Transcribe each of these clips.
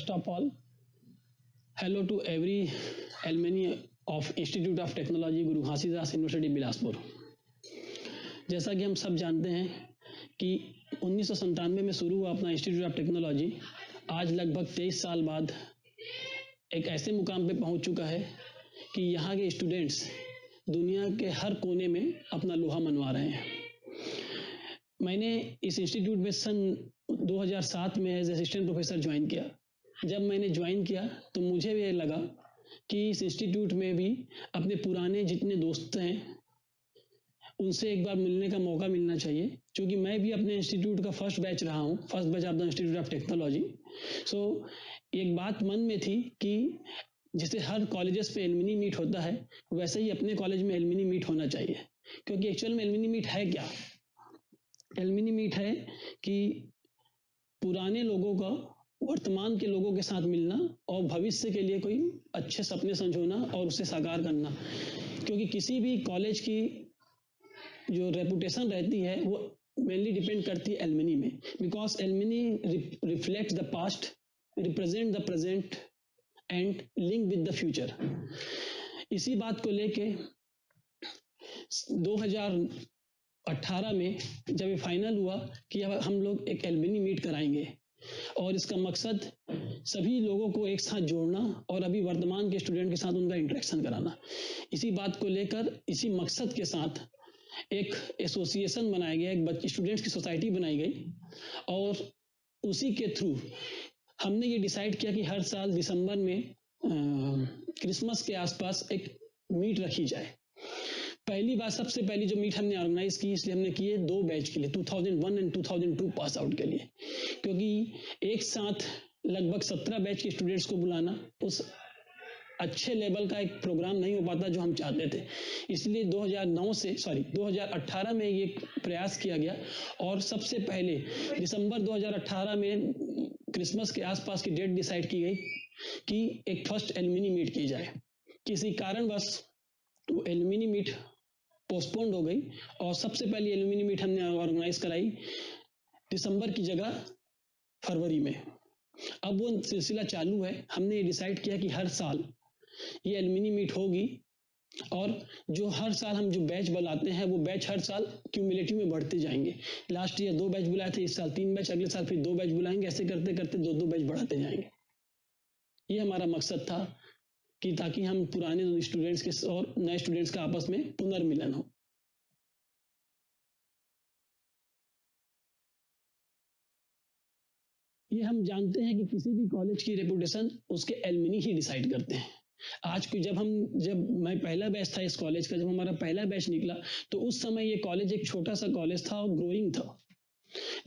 First of all, hello to every alumni of Institute of Technology Guru Ghasidas university Bilaspur. जैसा कि हम सब जानते हैं कि 1997 में शुरू हुआ अपना इंस्टीट्यूट ऑफ टेक्नोलॉजी, आज लगभग 23 साल बाद एक ऐसे मुकाम पे पहुंच चुका है कि यहाँ के स्टूडेंट्स दुनिया के हर कोने में अपना लोहा मनवा रहे हैं। मैंने इस इंस्टीट्यूट में सन 2007 में एज असिस्टेंट प्रोफेसर ज्वाइन किया। जब मैंने ज्वाइन किया तो मुझे भी लगा कि इस इंस्टीट्यूट में भी अपने पुराने जितने दोस्त हैं उनसे एक बार मिलने का मौका मिलना चाहिए, क्योंकि मैं भी अपने इंस्टीट्यूट का फर्स्ट बैच रहा हूँ, first batch of the institute of technology. So एक बात मन में थी कि जैसे हर कॉलेजेस पे एलुमनी मीट होता है, वैसे ही अपने कॉलेज में एलुमनी मीट होना चाहिए। क्योंकि एक्चुअल में एलुमनी मीट है क्या? एलुमनी मीट है कि पुराने लोगों का वर्तमान के लोगों के साथ मिलना और भविष्य के लिए कोई अच्छे सपने संजोना और उसे साकार करना। क्योंकि किसी भी कॉलेज की जो रेपुटेशन रहती है वो मेनली डिपेंड करती है एलुमनी में, because alumni reflects the past, represent the present and link with the future. इसी बात को लेके 2018 में जब ये फाइनल हुआ कि अब हम लोग एक एलुमनी मीट कराएंगे और इसका मकसद सभी लोगों को एक साथ जोड़ना और अभी वर्तमान के स्टूडेंट के साथ उनका इंटरेक्शन कराना। इसी बात को लेकर, इसी मकसद के साथ एक एसोसिएशन बनाया गया, एक स्टूडेंट्स की सोसाइटी बनाई गई और उसी के थ्रू हमने ये डिसाइड किया कि हर साल दिसंबर में क्रिसमस के आसपास एक मीट रखी जाए। पहली बार, सबसे पहली जो मीट हमने ऑर्गेनाइज की, इसलिए हमने किए 2 बैच के लिए, 2001 एंड 2002 पास आउट के लिए, क्योंकि एक साथ लगभग 17 बैच के स्टूडेंट्स को बुलाना उस अच्छे लेवल का एक प्रोग्राम नहीं हो पाता जो हम चाहते थे। इसलिए 2018 में ये प्रयास किया गया और सबसे पहले दिसंबर 2018 में क्रिसमस के आसपास की डेट डिसाइड की गई कि एक फर्स्ट एलुमनी मीट की जाए। किसी कारणवश वो एलुमनी मीट पोस्टपोन्ड हो गई और सबसे पहली एलुमनी मीट हमने ऑर्गेनाइज कराई दिसंबर की जगह फरवरी में। अब वो सिलसिला चालू है। हमने ये डिसाइड किया कि हर साल ये एलुमनी मीट होगी और जो हर साल हम जो बैच बुलाते हैं वो बैच हर साल क्यूमुलेटिव में बढ़ते जाएंगे। लास्ट ईयर 2 बैच बुलाए थे, इस साल 3 बैच, अगले साल फिर 2 बैच बुलाएंगे, ऐसे करते करते 2-2 बैच बढ़ाते जाएंगे। ये हमारा मकसद था कि ताकि हम पुराने स्टूडेंट्स के और नए स्टूडेंट्स का आपस में पुनर्मिलन हो। ये हम जानते हैं कि किसी भी कॉलेज की रेपुटेशन उसके एलुमनी ही डिसाइड करते हैं। आज की जब मैं पहला बैच था इस कॉलेज का, जब हमारा पहला बैच निकला तो उस समय ये कॉलेज एक छोटा सा कॉलेज था और ग्रोइंग था।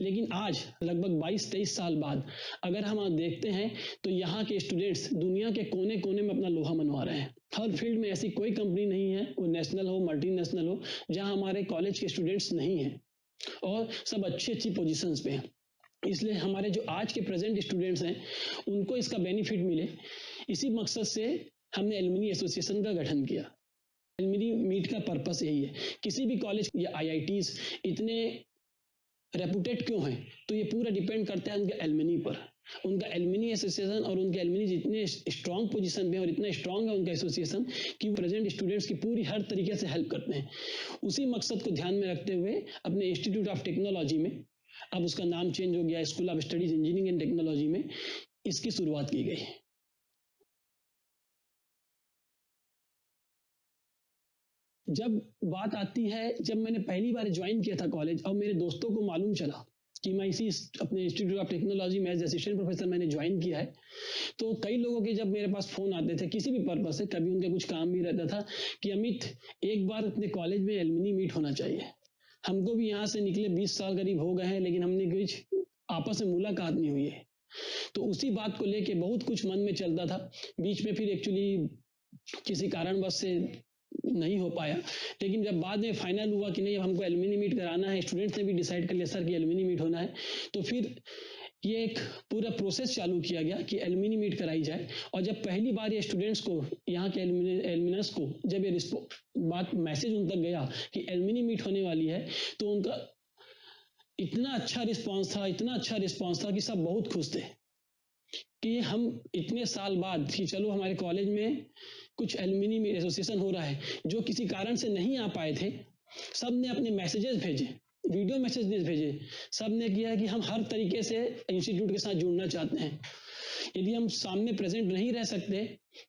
लेकिन आज लगभग 22-23 साल बाद अगर हम देखते हैं तो यहाँ के स्टूडेंट्स दुनिया के कोने कोने में अपना लोहा मनवा रहे हैं। हर फील्ड में ऐसी कोई कंपनी नहीं है, वो नेशनल हो, मल्टीनेशनल हो, जहाँ हमारे कॉलेज के स्टूडेंट्स नहीं हैं और सब अच्छी पोजीशंस पे हैं। इसलिए हमारे जो आज के प्रेजेंट स्टूडेंट्स हैं उनको इसका बेनिफिट मिले, इसी मकसद से हमने एलुमनी एसोसिएशन का गठन किया। एलुमनी मीट का पर्पस यही है। किसी भी कॉलेज या आईआईटीज इतने रेपुटेड क्यों हैं, तो ये पूरा डिपेंड करता है उनके एलुमनी पर। उनका एलुमनी एसोसिएशन और उनके एलुमनी जितने स्ट्रॉन्ग पोजीशन पे और इतना स्ट्रॉन्ग है उनका एसोसिएशन कि प्रेजेंट स्टूडेंट्स की पूरी हर तरीके से हेल्प करते हैं। उसी मकसद को ध्यान में रखते हुए अपने इंस्टीट्यूट ऑफ टेक्नोलॉजी में, अब उसका नाम चेंज हो गया, school of studies engineering and technology में इसकी शुरुआत की गई। जब बात आती है, जब मैंने पहली बार ज्वाइन किया था कॉलेज और मेरे दोस्तों को मालूम चला कि मैं इसी अपने इंस्टीट्यूट ऑफ टेक्नोलॉजी में एज असिस्टेंट प्रोफेसर मैंने ज्वाइन किया है, तो कई लोगों के जब मेरे पास फोन आते थे किसी भी पर्पस से, कभी उनका कुछ काम भी रहता था कि अमित एक बार अपने कॉलेज में एलुमनी मीट होना चाहिए। हमको भी यहाँ से निकले 20 साल करीब हो गए हैं, लेकिन हमने कुछ आपस में मुलाकात नहीं हुई है। तो उसी बात को लेके बहुत कुछ मन में चलता था। बीच में फिर एक्चुअली किसी कारणवश से नहीं हो पाया, लेकिन जब बाद में फाइनल हुआ कि नहीं अब हमको एलुमनी मीट कराना है, स्टूडेंट्स ने भी डिसाइड कर लिया सर कि एलुमनी मीट होना है, तो फिर ये एक पूरा प्रोसेस चालू किया गया कि एलुमनी मीट कराई जाए। और जब पहली बार ये स्टूडेंट्स को, यहाँ के एलुमनस को जब ये बात मैसेज उन तक गया कि एलुमनी मीट होने वाली है, तो उनका इतना अच्छा रिस्पांस था कि सब बहुत खुश थे। कि हम इतने साल बाद कि चलो हमारे कॉलेज में कुछ एलुमनी एसोसिएशन हो रहा है, जो किसी कारण से नहीं आ पाए थे, सब ने अपने मैसेजेस भेजे, वीडियो मैसेज भेजे, सब ने किया कि हम हर तरीके से इंस्टीट्यूट के साथ जुड़ना चाहते हैं। यदि हम सामने प्रेजेंट नहीं रह सकते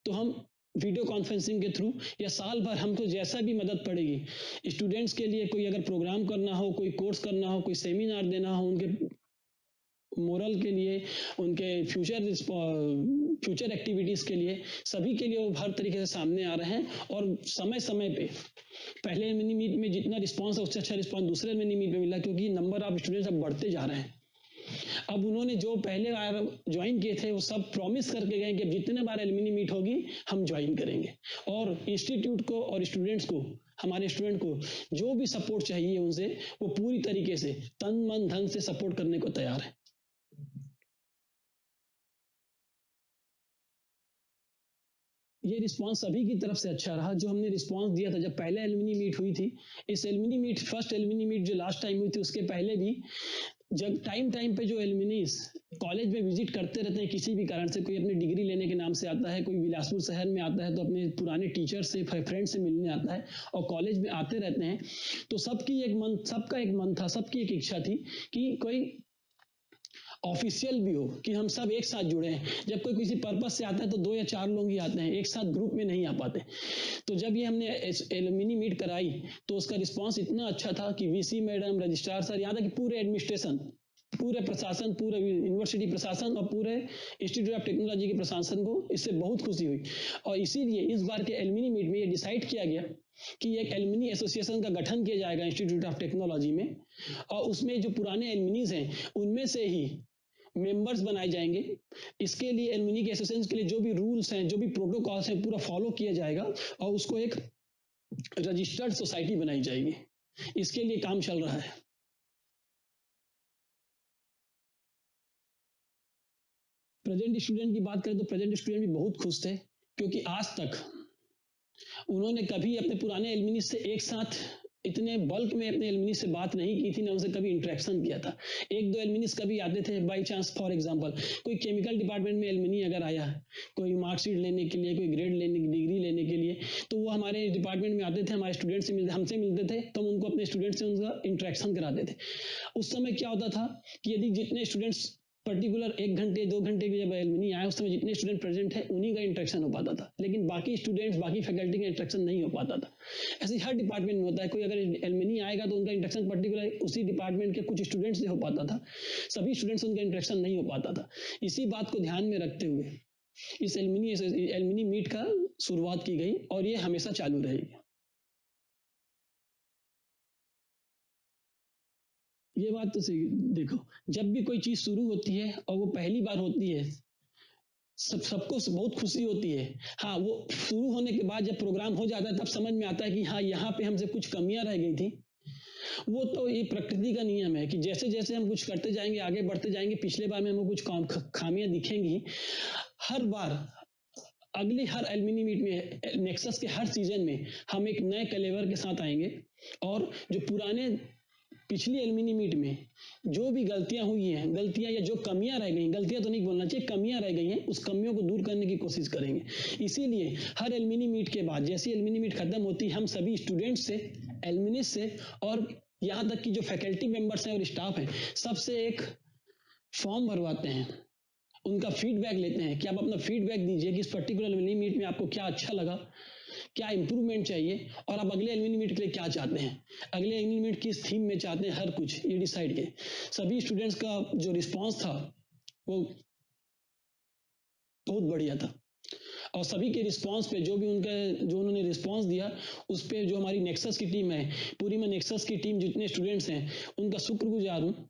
तो हम वीडियो कॉन्फ्रेंसिंग के थ्रू या साल भर हमको जैसा भी मदद पड़ेगी, स्टूडेंट्स के लिए कोई अगर प्रोग्राम करना हो, कोई कोर्स करना हो, कोई सेमिनार देना हो, उनके मोरल के लिए, उनके फ्यूचर एक्टिविटीज के लिए, सभी के लिए वो हर तरीके से सामने आ रहे हैं। और समय समय पे पहले मिनी मीट में जितना रिस्पांस है उससे अच्छा रिस्पांस दूसरे मिनी मीट में मिला, क्योंकि नंबर ऑफ स्टूडेंट्स अब बढ़ते जा रहे हैं। अब उन्होंने जो पहले बार ज्वाइन किए थे वो सब प्रॉमिस करके गए कि अब जितने बार एलुमनी मीट होगी हम ज्वाइन करेंगे, और इंस्टीट्यूट को और स्टूडेंट्स को, हमारे स्टूडेंट को जो भी सपोर्ट चाहिए उनसे वो पूरी तरीके से तन मन धन से सपोर्ट करने को तैयार है। ये रिस्पांस सभी की तरफ से अच्छा रहा। जो हमने रिस्पांस दिया था जब पहले एलुमनी मीट हुई थी, इस alumni meet, first alumni meet जो लास्ट टाइम हुई थी, उसके पहले भी जब टाइम पे जो एलुमनीज कॉलेज में विजिट करते रहते हैं, किसी भी कारण से, कोई अपनी डिग्री लेने के नाम से आता है, कोई बिलासपुर शहर में आता है तो अपने पुराने टीचर से, फ्रेंड से मिलने आता है और कॉलेज में आते रहते हैं, तो सबका एक मन था, सबकी एक इच्छा थी कि कोई ऑफिशियल भी हो, कि हम सब एक साथ जुड़े हैं। जब कोई किसी पर्पस से आता है तो 2 या 4 लोग ही आते हैं, एक साथ ग्रुप में नहीं आ पाते। तो जब ये हमने एलुमनी मीट कराई तो उसका रिस्पांस इतना अच्छा था कि वीसी मैडम, रजिस्ट्रार सर, यहाँ तक कि पूरे एडमिनिस्ट्रेशन, पूरे प्रशासन, पूरे यूनिवर्सिटी प्रशासन और पूरे इंस्टीट्यूट ऑफ टेक्नोलॉजी के प्रशासन को इससे बहुत खुशी हुई। और इसीलिए इस बार के एलुमनी मीट में ये डिसाइड किया गया कि एक एलुमनी एसोसिएशन का गठन किया जाएगा इंस्टीट्यूट ऑफ टेक्नोलॉजी में, और उसमें जो पुराने एलुमनीज हैं उनमें से ही मेंबर्स बनाए जाएंगे। इसके लिए एलुमनी के एसोसिएशन के लिए जो भी रूल्स हैं, जो भी प्रोटोकॉल्स हैं, पूरा फॉलो किया जाएगा और उसको एक रजिस्टर्ड सोसाइटी बनाई जाएगी। इसके लिए काम चल रहा है। प्रेजेंट स्टूडेंट की बात करें तो प्रेजेंट स्टूडेंट भी बहुत खुश थे, क्योंकि आज तक उन्होंने कभी अपने पुराने एलुमनी से एक साथ इतने बल्क में अपने एलुमनी से बात नहीं की थी, ना उनसे कभी इंटरेक्शन किया था। एक दो एलुमनीज कभी आते थे बाई चांस, फॉर एग्जांपल कोई केमिकल डिपार्टमेंट में एलुमनी अगर आया है, कोई मार्कशीट लेने के लिए, कोई ग्रेड लेने की, डिग्री लेने के लिए, तो वो हमारे डिपार्टमेंट में आते थे, हमारे स्टूडेंट से मिलते, हमसे मिलते थे, तो हम उनको अपने स्टूडेंट से उनका इंटरेक्शन कराते थे। उस समय क्या होता था कि यदि जितने स्टूडेंट्स पर्टिकुलर 1 घंटे 2 घंटे की जब एलुमनी आए, उस समय जितने स्टूडेंट प्रेजेंट है उन्हीं का इंटरेक्शन हो पाता था, लेकिन बाकी स्टूडेंट्स, बाकी फैकल्टी का इंटरेक्शन नहीं हो पाता था। ऐसे हर डिपार्टमेंट में होता है, कोई अगर एलुमनी आएगा तो उनका इंटरेक्शन पर्टिकुलर उसी डिपार्टमेंट के कुछ स्टूडेंट्स से हो पाता था, सभी स्टूडेंट्स उनका इंटरेक्शन नहीं हो पाता था। इसी बात को ध्यान में रखते हुए इस एलुमनी मीट का शुरुआत की गई और ये हमेशा चालू रहेगी। ये बात तो सही। देखो, जब भी कोई चीज शुरू होती है और वो पहली बार होती है, सबको बहुत खुशी होती है। हाँ, वो शुरू होने के बाद जब प्रोग्राम हो जाता है तब समझ में आता है कि हाँ, यहाँ पे हमसे कुछ कमियां रह गई थी। वो तो ये प्रकृति का नियम है कि जैसे जैसे हम कुछ करते जाएंगे, आगे बढ़ते जाएंगे, पिछले बार में हमको कुछ खामियां दिखेंगी। हर बार अगली हर एलुमनी मीट में, नेक्सस के हर सीजन में हम एक नए कलेवर के साथ आएंगे और जो पुराने पिछली एलुमनी मीट में जो भी गलतियां हुई हैं, गलतियां या जो कमियां रह गई, गलतियां तो नहीं बोलना चाहिए, कमियां रह गई हैं, उस कमियों को दूर करने की कोशिश करेंगे। इसीलिए हर एलुमनी मीट के बाद, जैसी एलुमनी मीट खत्म होती है, हम सभी स्टूडेंट्स से, एलुमनी से और यहाँ तक कि जो फैकल्टी मेंबर्स हैं और स्टाफ हैं, सबसे एक फॉर्म भरवाते हैं, उनका फीडबैक लेते हैं कि आप अपना फीडबैक दीजिए कि इस पर्टिकुलर एलुमनी मीट में आपको क्या अच्छा लगा, क्या इंप्रूवमेंट चाहिए और आप अगले एलुमनी मीट के लिए क्या चाहते हैं, अगले एलुमनी मीट किस थीम में चाहते हैं, हर कुछ ये डिसाइड के। सभी स्टूडेंट्स का जो रिस्पांस था वो बहुत बढ़िया था, और सभी के रिस्पांस पे जो उन्होंने रिस्पांस दिया, उस पे जो हमारी नेक्सस की टीम है, पूरी मैं नेक्सस की टीम जितने स्टूडेंट्स हैं उनका शुक्रगुजार हूँ,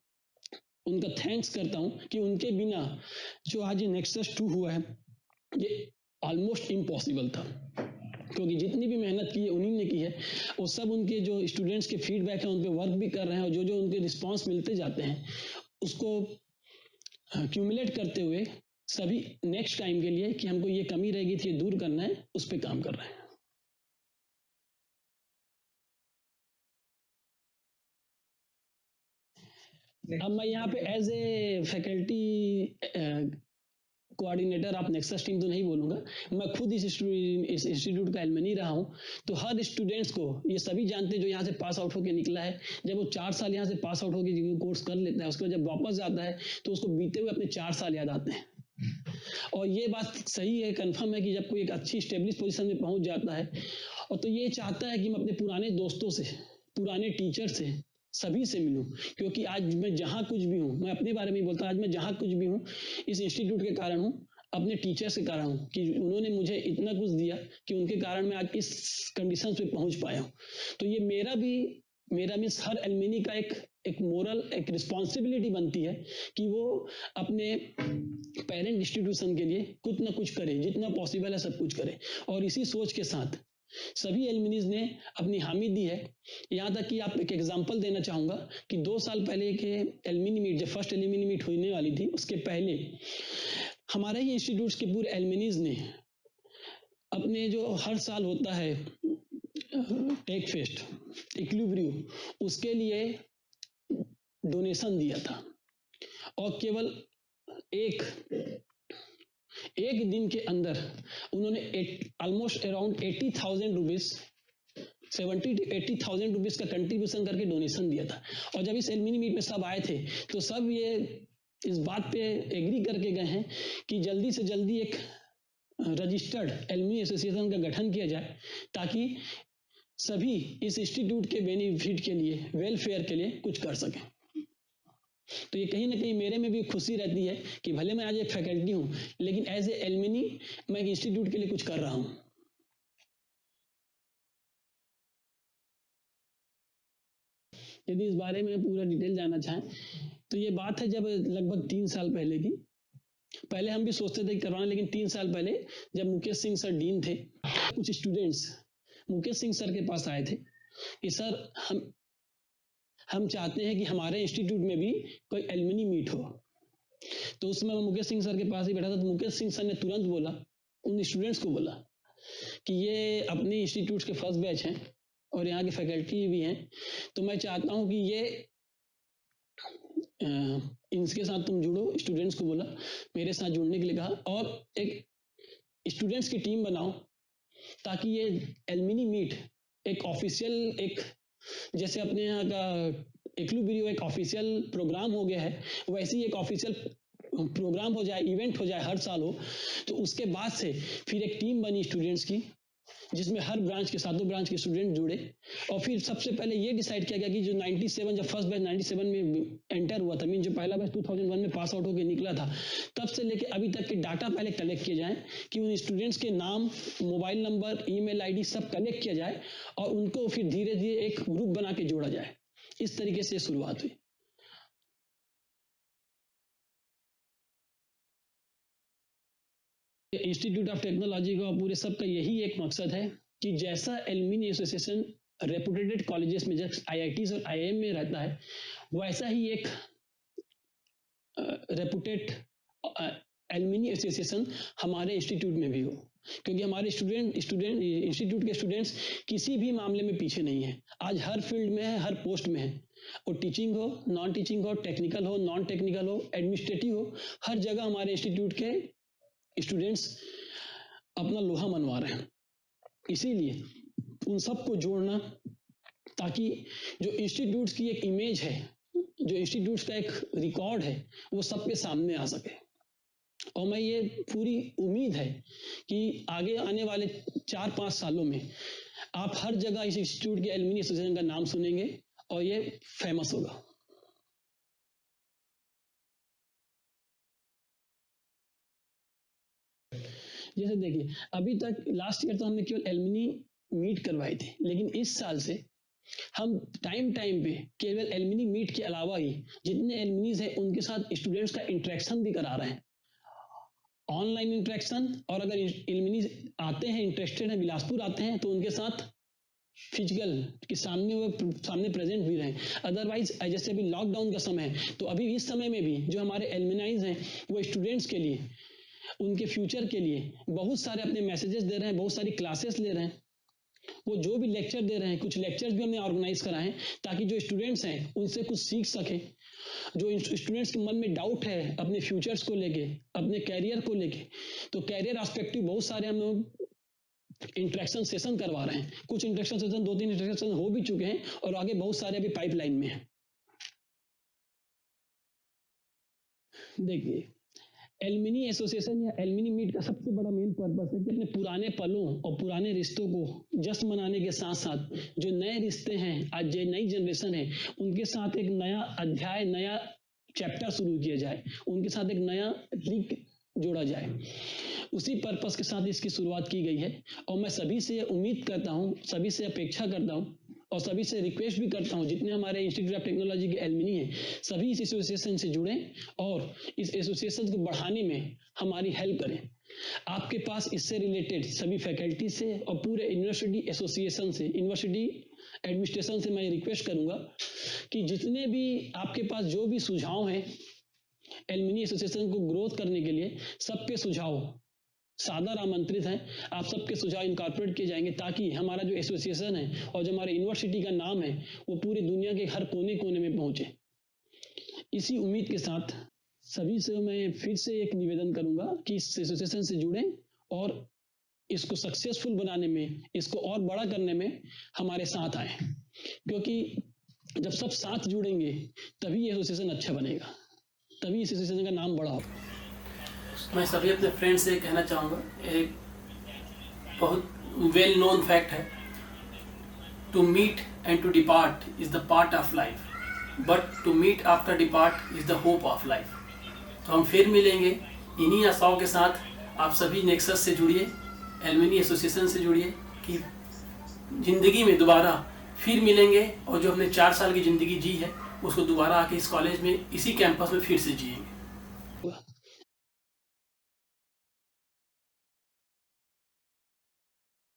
उनका थैंक्स करता हूँ कि उनके बिना जो आज ये नेक्सस 2 हुआ है ये ऑलमोस्ट इम्पॉसिबल था, क्योंकि जितनी भी मेहनत की है उन्हीं ने की है। वो सब उनके जो स्टूडेंट्स के फीडबैक है उन पे वर्क भी कर रहे हैं, और जो जो उनके रिस्पांस मिलते जाते हैं उसको क्यूमुलेट करते हुए सभी नेक्स्ट टाइम के लिए कि हमको ये कमी रह गई थी, ये दूर करना है, उस पर काम कर रहे हैं। अब मैं यहाँ पे as a faculty coordinator of Nexus team तो नहीं बोलूंगा, मैं खुद इस इंस्टीट्यूट का एलुमनी रहा हूं, तो हर स्टूडेंट्स को ये सभी जानते हैं जो यहाँ से पास आउट होकर निकला है, जब वो 4 साल यहाँ से पास आउट होकर कोर्स कर लेता है, उसके बाद जब वापस जाता है तो उसको बीते हुए अपने 4 साल याद आते हैं। और ये बात सही है, कंफर्म है कि जब कोई एक अच्छी स्टेब्लिश पोजीशन में पहुंच जाता है और तो ये चाहता है कि मैं अपने पुराने दोस्तों से, पुराने टीचर से, सभी से मिलूं, क्योंकि आज मैं जहां कुछ भी हूं, मैं अपने बारे में ही बोलता हूं, आज मैं जहां कुछ भी हूं इस इंस्टीट्यूट के कारण हूं, अपने टीचर्स के कारण हूं, कि उन्होंने मुझे इतना कुछ दिया कि उनके कारण मैं आज इस कंडीशन पे पहुंच पाया हूं। तो ये मेरा मीन्स हर एलुमनी का एक मोरल, एक रिस्पॉन्सिबिलिटी बनती है कि वो अपने पेरेंट इंस्टीट्यूशन के लिए कुछ ना कुछ करे, जितना पॉसिबल है सब कुछ करे। और इसी सोच के साथ सभी एलुमनीज ने अपनी हामी दी है। यहाँ तक कि आप एक एग्जांपल देना चाहूंगा कि 2 साल पहले के एलुमनी मीट, जब फर्स्ट एलुमनी मीट होने वाली थी, उसके पहले हमारे ही इंस्टीट्यूट के पूरे एलुमनीज ने अपने जो हर साल होता है टेक फेस्ट, इक्विलिब्रियम, उसके लिए डोनेशन दिया था। और केवल एक दिन के अंदर उन्होंने almost around 80,000 rupees, 70 to 80,000 rupees का कंट्रीब्यूशन करके डोनेशन दिया था। और जब इस एलुमनी मीट में सब आए थे तो सब ये इस बात पे एग्री करके गए हैं कि जल्दी से जल्दी एक रजिस्टर्ड एलुमनी एसोसिएशन का गठन किया जाए, ताकि सभी इस इंस्टीट्यूट के बेनिफिट के लिए, वेलफेयर के लिए कुछ कर सकें। तो ये कहीं ना कहीं मेरे में भी खुशी रहती है कि भले मैं आज एक फैकल्टी हूं, लेकिन एज ए एलुमनी मैं एक इंस्टीट्यूट के लिए कुछ कर रहा हूं। यदि इस बारे में पूरा डिटेल जानना चाहें तो ये बात है जब लगभग 3 साल पहले की। पहले हम भी सोचते थे करवाना, लेकिन 3 साल पहले जब मुकेश सिंह सर डीन थे, कुछ स्टूडेंट्स मुकेश सिंह सर के पास आए थे कि सर हम चाहते हैं कि हमारे इंस्टीट्यूट में भी कोई एलुमनी मीट हो। तो उसमें मैं मुकेश सिंह सर के पास ही बैठा था, तो मुकेश सिंह सर ने तुरंत बोला, उन स्टूडेंट्स को बोला कि ये अपने इंस्टीट्यूट के फर्स्ट बैच हैं और यहाँ के फैकल्टी भी हैं, तो मैं चाहता हूँ कि ये इनके साथ तुम जुड़ो। स्टूडेंट्स को बोला, मेरे साथ जुड़ने के लिए कहा, और एक स्टूडेंट्स की टीम बनाओ, ताकि ये एलुमनी मीट एक ऑफिशियल, एक जैसे अपने यहाँ का इक्विलिब्रियम एक ऑफिशियल प्रोग्राम हो गया है, वैसे ही एक ऑफिशियल प्रोग्राम हो जाए, इवेंट हो जाए, हर साल हो। तो उसके बाद से फिर एक टीम बनी स्टूडेंट्स की, जिसमें हर ब्रांच के, 7 ब्रांच के स्टूडेंट जुड़े, और फिर सबसे पहले ये डिसाइड किया गया कि जो 97, जब फर्स्ट बैच 97 में एंटर हुआ था, मीन जो पहला बैच 2001 में पास आउट होकर निकला था, तब से लेके अभी तक के डाटा पहले कलेक्ट किए जाएं, कि उन स्टूडेंट्स के नाम, मोबाइल नंबर, ईमेल आईडी सब कलेक्ट किया जाए, और उनको फिर धीरे धीरे एक ग्रुप बना के जोड़ा जाए। इस तरीके से शुरुआत हुई। इंस्टीट्यूट ऑफ टेक्नोलॉजी का पूरे सबका यही एक मकसद है कि जैसा एलुमनी एसोसिएशन रेपुटेटेड कॉलेजेस में, जब आईआईटीज और आईआईएम में रहता है, वैसा ही एक रेपुटेड एलुमनी एसोसिएशन हमारे इंस्टीट्यूट में भी हो, क्योंकि हमारे इंस्टीट्यूट के स्टूडेंट्स किसी भी मामले में पीछे नहीं है। आज हर फील्ड में है, हर पोस्ट में है, वो टीचिंग हो, नॉन टीचिंग हो, टेक्निकल हो, नॉन टेक्निकल हो, एडमिनिस्ट्रेटिव हो, हर जगह हमारे इंस्टीट्यूट के स्टूडेंट्स अपना लोहा मनवा रहे हैं। इसीलिए उन सबको जोड़ना, ताकि जो इंस्टीट्यूट्स की एक इमेज है, जो इंस्टीट्यूट्स का एक रिकॉर्ड है, वो सबके सामने आ सके। और मैं ये पूरी उम्मीद है कि आगे आने वाले 4-5 सालों में आप हर जगह इस इंस्टीट्यूट के एलुमनी एसोसिएशन का नाम सुनेंगे और ये फेमस होगा। जैसे देखिए, अभी तक लास्ट ईयर तो हमने केवल एलुमनी मीट करवाई थी, लेकिन इस साल से हम टाइम पे केवल एलुमनी मीट के अलावा ही जितने एलुमनीज हैं उनके साथ स्टूडेंट्स का इंटरेक्शन भी करा रहे हैं, ऑनलाइन इंटरेक्शन। और अगर एलुमनीज आते हैं, इंटरेस्टेड हैं, बिलासपुर आते हैं, तो उनके साथ फिजिकल के सामने प्रेजेंट भी रहें। अदरवाइज जैसे अभी लॉकडाउन का समय है, तो अभी इस समय में भी जो हमारे एलुमनाइज हैं, वो स्टूडेंट्स के लिए, उनके फ्यूचर के लिए बहुत सारे अपने मैसेजेस दे रहे हैं, बहुत सारी क्लासेस ले रहे हैं, वो जो भी लेक्चर दे रहे हैं, कुछ लेक्चर्स भी हमने ऑर्गेनाइज कराए हैं, ताकि जो स्टूडेंट्स हैं उनसे कुछ सीख सके जो स्टूडेंट्स के मन में डाउट है अपने फ्यूचर्स को लेके, अपने कैरियर को लेके, तो कैरियर एस्पेक्टिव बहुत सारे हम लोग इंटरेक्शन सेशन करवा रहे हैं। कुछ इंटरेक्शन सेशन 2-3 इंटरेक्शन हो भी चुके हैं और आगे बहुत सारे अभी पाइपलाइन में हैं। देखिए, एलुमनी एसोसिएशन या एलुमनी मीट का सबसे बड़ा मेन पर्पस है कि अपने पुराने पलों और पुराने रिश्तों को जश्न मनाने के साथ साथ जो नए रिश्ते हैं, आज जो नई जनरेशन है, उनके साथ एक नया अध्याय, नया चैप्टर शुरू किया जाए, उनके साथ एक नया लिंक जोड़ा जाए। उसी पर्पस के साथ इसकी शुरुआत की गई है और मैं सभी से उम्मीद करता हूँ, सभी से अपेक्षा करता हूँ और सभी से रिक्वेस्ट भी करता हूँ, जितने हमारे इंस्टीट्यूट ऑफ टेक्नोलॉजी के एलुमनी हैं, सभी इस एसोसिएशन से जुड़ें और इस एसोसिएशन को बढ़ाने में हमारी हेल्प करें। आपके पास इससे रिलेटेड सभी फैकल्टी से और पूरे यूनिवर्सिटी एसोसिएशन से, यूनिवर्सिटी एडमिनिस्ट्रेशन से मैं रिक्वेस्ट करूँगा कि जितने भी आपके पास जो भी सुझाव हैं एलुमनी एसोसिएशन को ग्रोथ करने के लिए, सबके सुझाव सादर आमंत्रित हैं। आप सबके सुझाव इनकॉर्पोरेट किए जाएंगे ताकि हमारा जो एसोसिएशन है और जो हमारे यूनिवर्सिटी का नाम है वो पूरी दुनिया के हर कोने कोने में पहुंचे। इसी उम्मीद के साथ सभी से मैं फिर से एक निवेदन करूंगा कि इस एसोसिएशन से जुड़ें और इसको सक्सेसफुल बनाने में, इसको और बड़ा करने में हमारे साथ आए, क्योंकि जब सब साथ जुड़ेंगे तभी एसोसिएशन अच्छा बनेगा, तभी इस एसोसिएशन का नाम बड़ा होगा। मैं सभी अपने फ्रेंड्स से कहना चाहूँगा, एक बहुत वेल नोन फैक्ट है, to meet and to depart is the part of life, but to meet after depart is the hope of life. तो हम फिर मिलेंगे इन्हीं आशाओं के साथ। आप सभी नेक्सस से जुड़िए, एलुमनी एसोसिएशन से जुड़िए कि ज़िंदगी में दोबारा फिर मिलेंगे और जो हमने 4 साल की ज़िंदगी जी है उसको दोबारा आके इस कॉलेज में, इसी कैंपस में फिर से जिएंगे।